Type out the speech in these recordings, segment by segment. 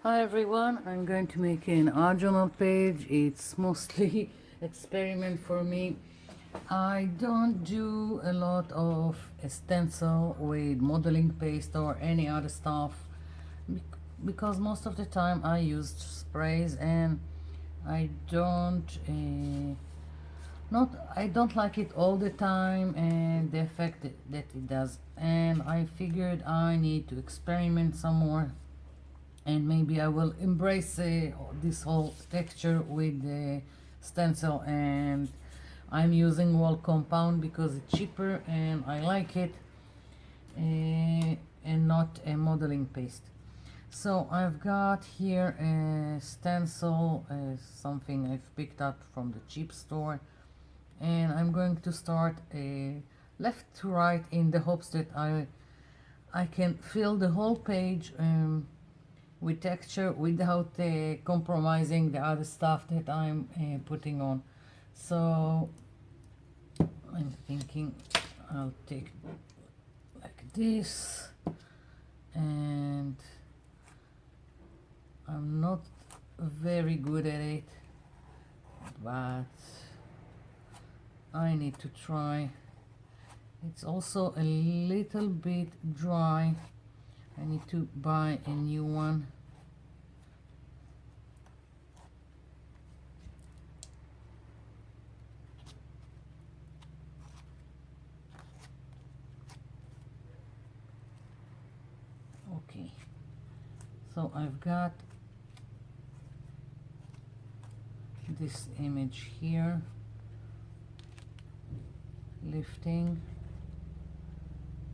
Hi everyone, I'm going to make an art journal page. It's mostly experiment for me. I don't do a lot of stencil with modeling paste or any other stuff because most of the time I used sprays and I don't like it all the time and the effect that it does, and I figured I need to experiment some more and maybe I will embrace this whole texture with the stencil. And I'm using wall compound because it's cheaper and I like it, and not a modeling paste. So I've got here a stencil, something I've picked up from the cheap store, and I'm going to start left to right in the hopes that I can fill the whole page with texture without compromising the other stuff that I'm putting on. So I'm thinking I'll take like this, and I'm not very good at it, but I need to try. It's also a little bit dry. I need to buy a new one. Okay, so I've got this image here, lifting,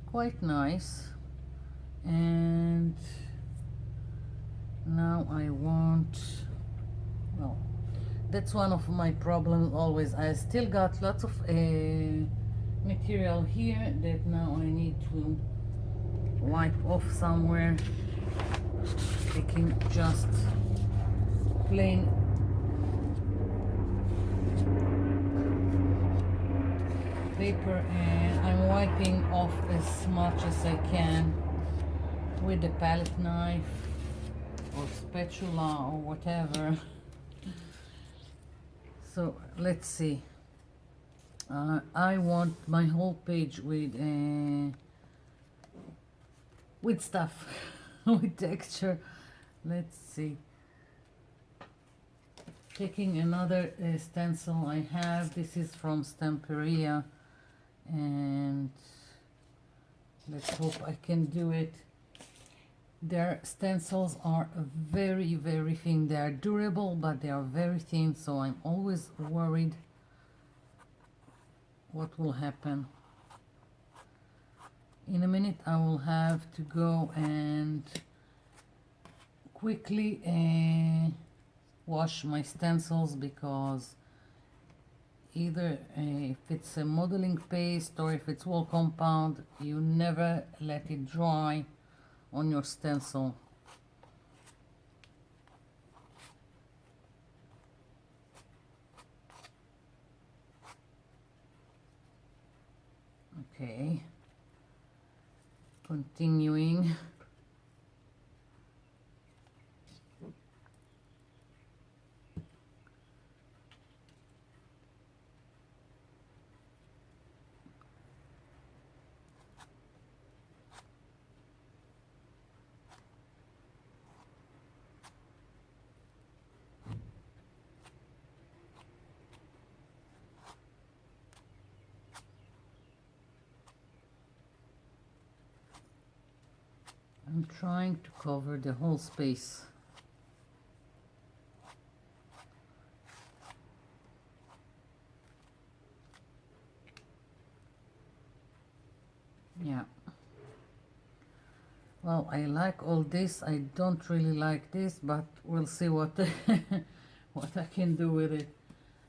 quite nice. And now I want, well, that's one of my problems always. I still got lots of material here that now I need to wipe off somewhere, taking just plain paper, and I'm wiping off as much as I can with the palette knife or spatula or whatever. So let's see. I want my whole page with stuff, with texture. Let's see. Taking another stencil I have. This is from Stamperia, and let's hope I can do it. Their stencils are very, very thin. They are durable, but they are very thin, so I'm always worried what will happen. In a minute I will have to go and quickly wash my stencils, because either if it's a modeling paste or if it's wall compound, you never let it dry on your stencil. Okay, continuing. I'm trying to cover the whole space. Yeah. Well, I like all this. I don't really like this, but we'll see what what I can do with it.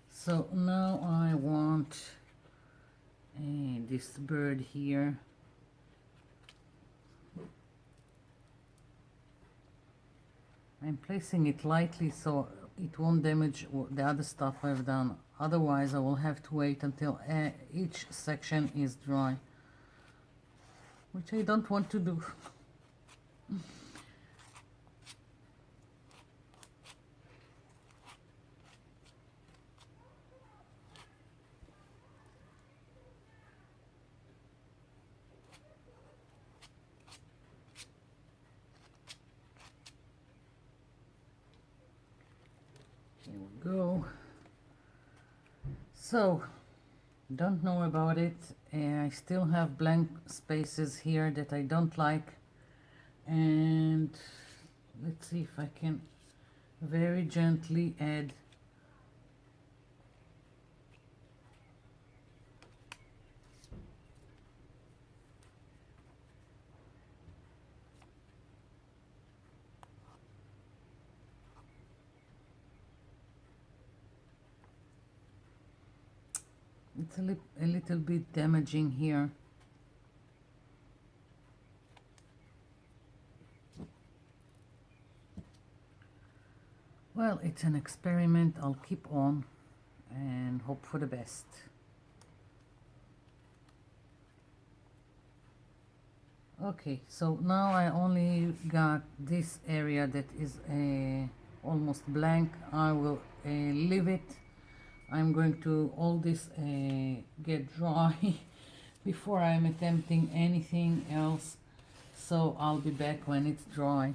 So now I want this bird here. I'm placing it lightly so it won't damage the other stuff I've done. Otherwise I will have to wait until each section is dry, which I don't want to do. Here we go. So, don't know about it. I still have blank spaces here that I don't like, and let's see if I can very gently add it's a little bit damaging here. Well, it's an experiment. I'll keep on and hope for the best. Okay, so now I only got this area that is almost blank. I will leave it. I'm going to all this get dry before I'm attempting anything else, so I'll be back when it's dry.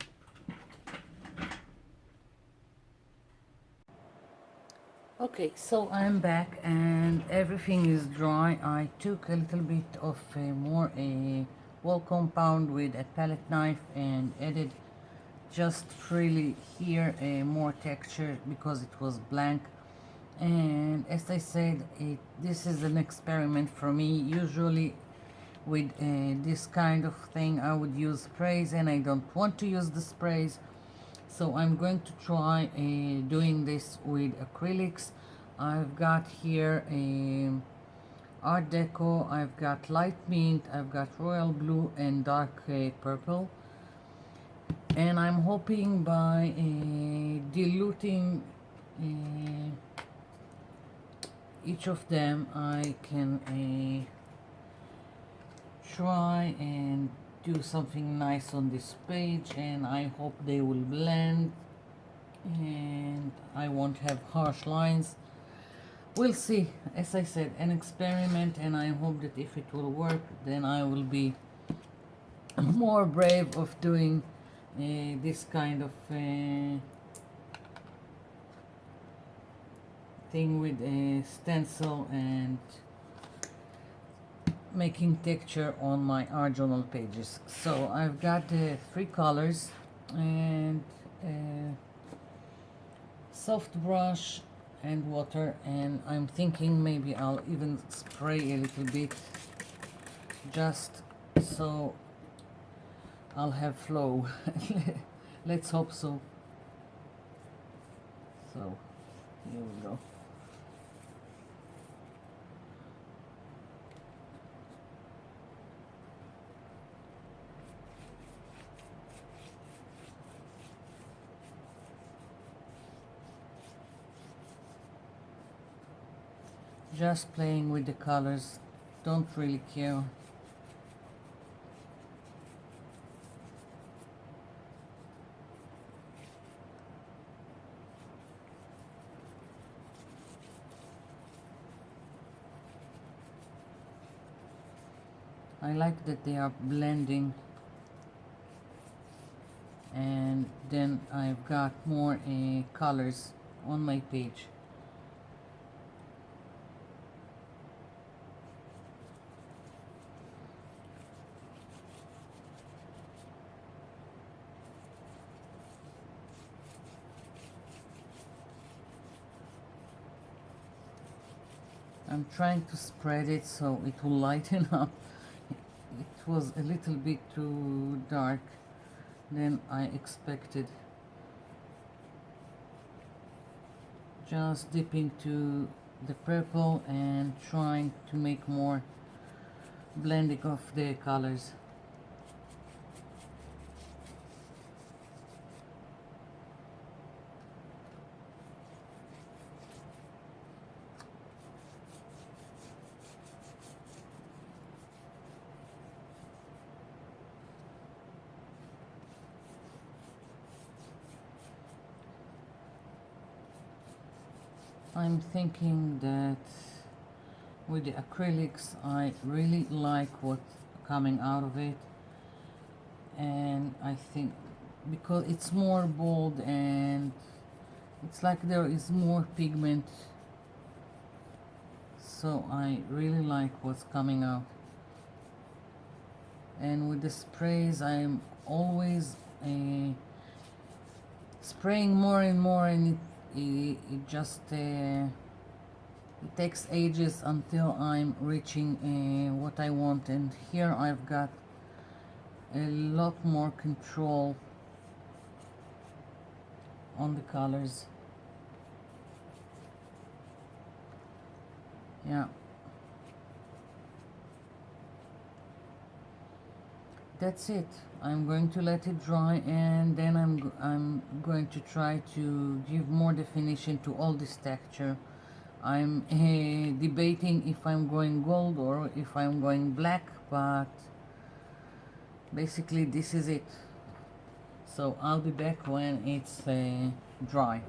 Okay, so I'm back and everything is dry. I took a little bit of more wall compound with a palette knife and added just freely here more texture because it was blank. And as I said, this is an experiment for me. Usually with this kind of thing I would use sprays, and I don't want to use the sprays, so I'm going to try doing this with acrylics. I've got here Art Deco, I've got light mint, I've got royal blue and dark purple, and I'm hoping by diluting each of them I can try and do something nice on this page, and I hope they will blend and I won't have harsh lines. We'll see. As I said, an experiment, and I hope that if it will work, then I will be more brave of doing this kind of thing with a stencil and making texture on my art journal pages. So I've got the 3 colors and soft brush and water, and I'm thinking maybe I'll even spray a little bit just so I'll have flow. Let's hope so. So here we go. Just playing with the colors, don't really care. I like that they are blending, and then I've got more colors on my page. I'm trying to spread it so it will lighten up. It was a little bit too dark than I expected. Just dipping to the purple and trying to make more blending of the colors. I'm thinking that with the acrylics I really like what's coming out of it, and I think because it's more bold and It's like there is more pigment, so I really like what's coming out. And with the sprays, I'm always spraying more and more, and it just it takes ages until I'm reaching what I want. And here I've got a lot more control on the colors. Yeah, that's it. I'm going to let it dry, and then I'm going to try to give more definition to all this texture. I'm debating if I'm going gold or if I'm going black, but basically this is it. So I'll be back when it's dry.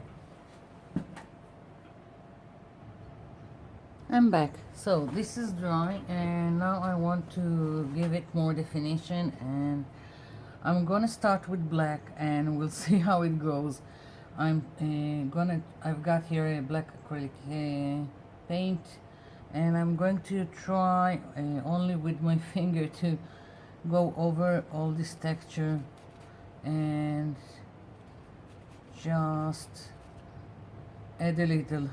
I'm back. So this is dry, and now I want to give it more definition, and I'm gonna start with black, and we'll see how it goes. I've got here a black acrylic paint, and I'm going to try only with my finger to go over all this texture and just add a little.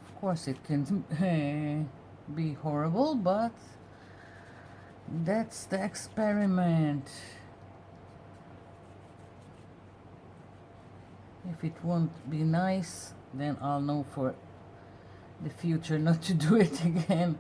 Of course it can be horrible, but that's the experiment. If it won't be nice, then I'll know for the future not to do it again.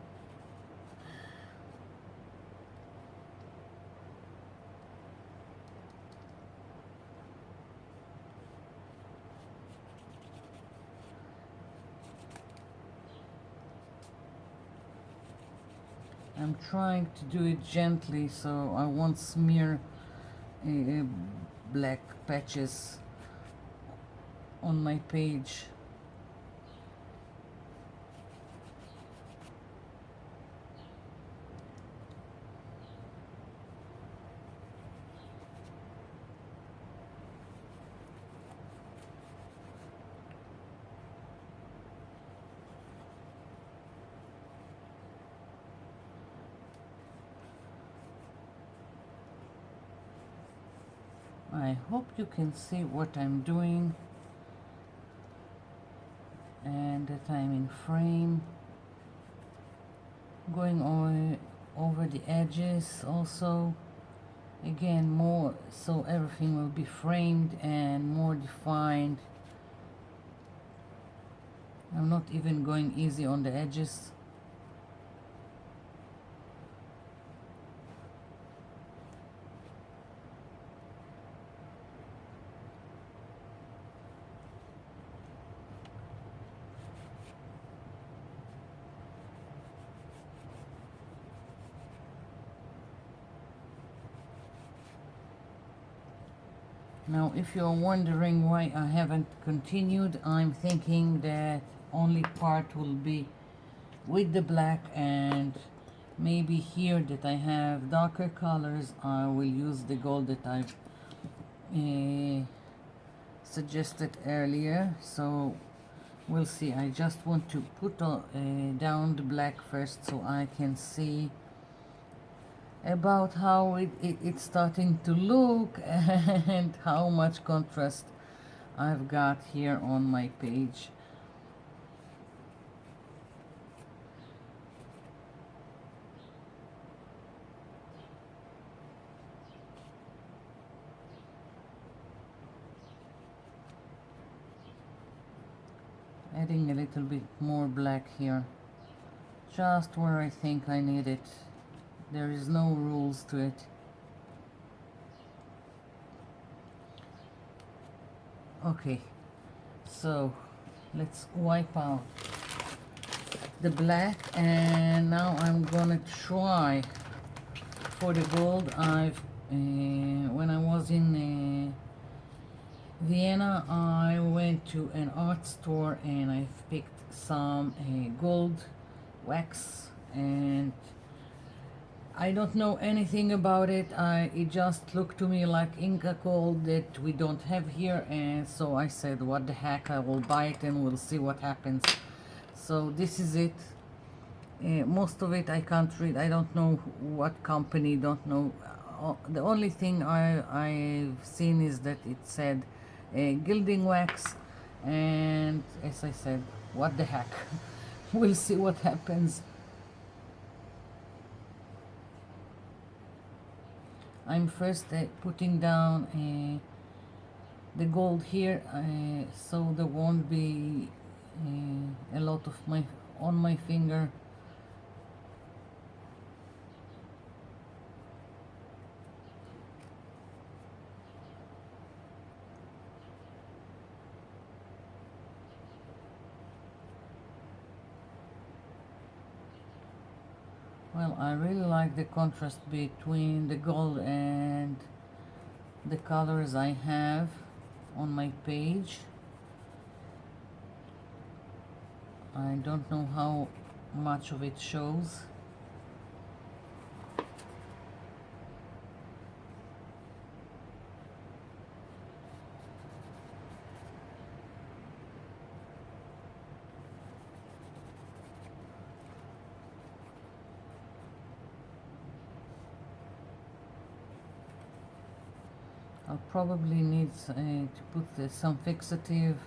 I'm trying to do it gently so I won't smear black patches on my page. I hope you can see what I'm doing and that I'm in frame. Going over the edges also. Again, more so everything will be framed and more defined. I'm not even going easy on the edges. Now, if you're wondering why I haven't continued, I'm thinking that only part will be with the black, and maybe here that I have darker colors, I will use the gold that I've suggested earlier. So we'll see. I just want to put down the black first so I can see about how it's starting to look and how much contrast I've got here on my page. Adding a little bit more black here, just where I think I need it. There is no rules to it. Okay, so let's wipe out the black, and now I'm gonna try for the gold. When I was in Vienna, I went to an art store and I've picked some gold wax, and I don't know anything about it. It just looked to me like Inca Cold that we don't have here, and so I said, what the heck, I will buy it and we'll see what happens. So this is it. Most of it I can't read. I don't know what company, don't know. The only thing I've seen is that it said gilding wax, and as I said, what the heck. We'll see what happens. I'm first putting down the gold here, so there won't be a lot of on my finger. Well, I really like the contrast between the gold and the colors I have on my page. I don't know how much of it shows. I'll probably need to put some fixative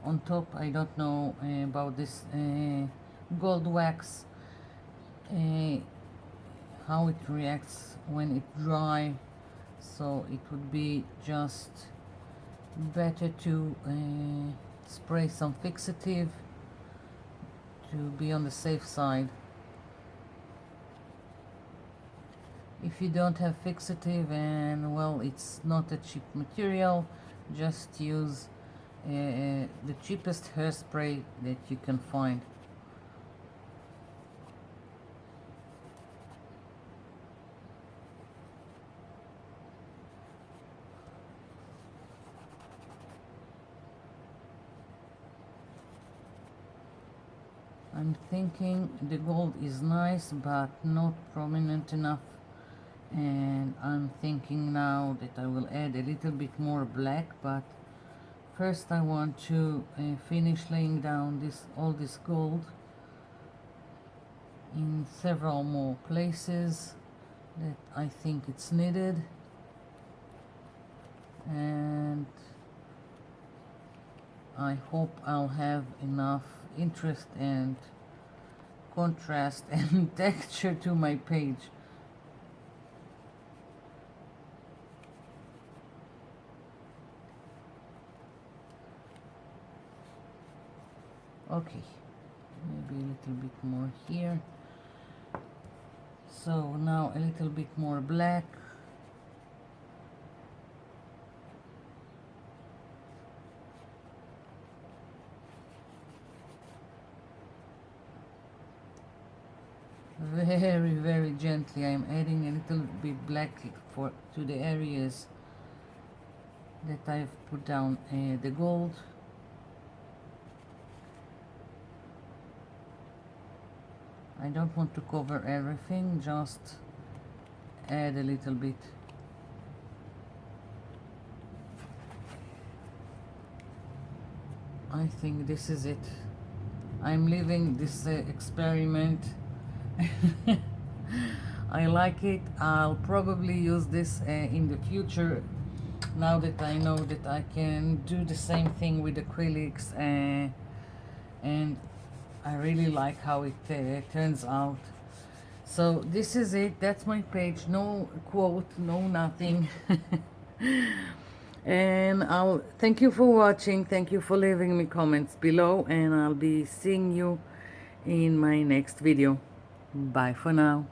on top. I don't know about this gold wax, how it reacts when it dry, so it would be just better to spray some fixative to be on the safe side. If you don't have fixative and, well, it's not a cheap material, just use the cheapest hairspray that you can find. I'm thinking the gold is nice but not prominent enough, and I'm thinking now that I will add a little bit more black, but first I want to finish laying down all this gold in several more places that I think it's needed, and I hope I'll have enough interest and contrast and texture to my page. Okay, maybe a little bit more here. So now a little bit more black. Very, very gently I'm adding a little bit black to the areas that I've put down the gold. I don't want to cover everything, just add a little bit. I think this is it. I'm leaving this experiment. I like it. I'll probably use this in the future, now that I know that I can do the same thing with acrylics, and I really like how it turns out. So this is it. That's my page. No quote, no nothing. And I'll thank you for watching. Thank you for leaving me comments below, and I'll be seeing you in my next video. Bye for now.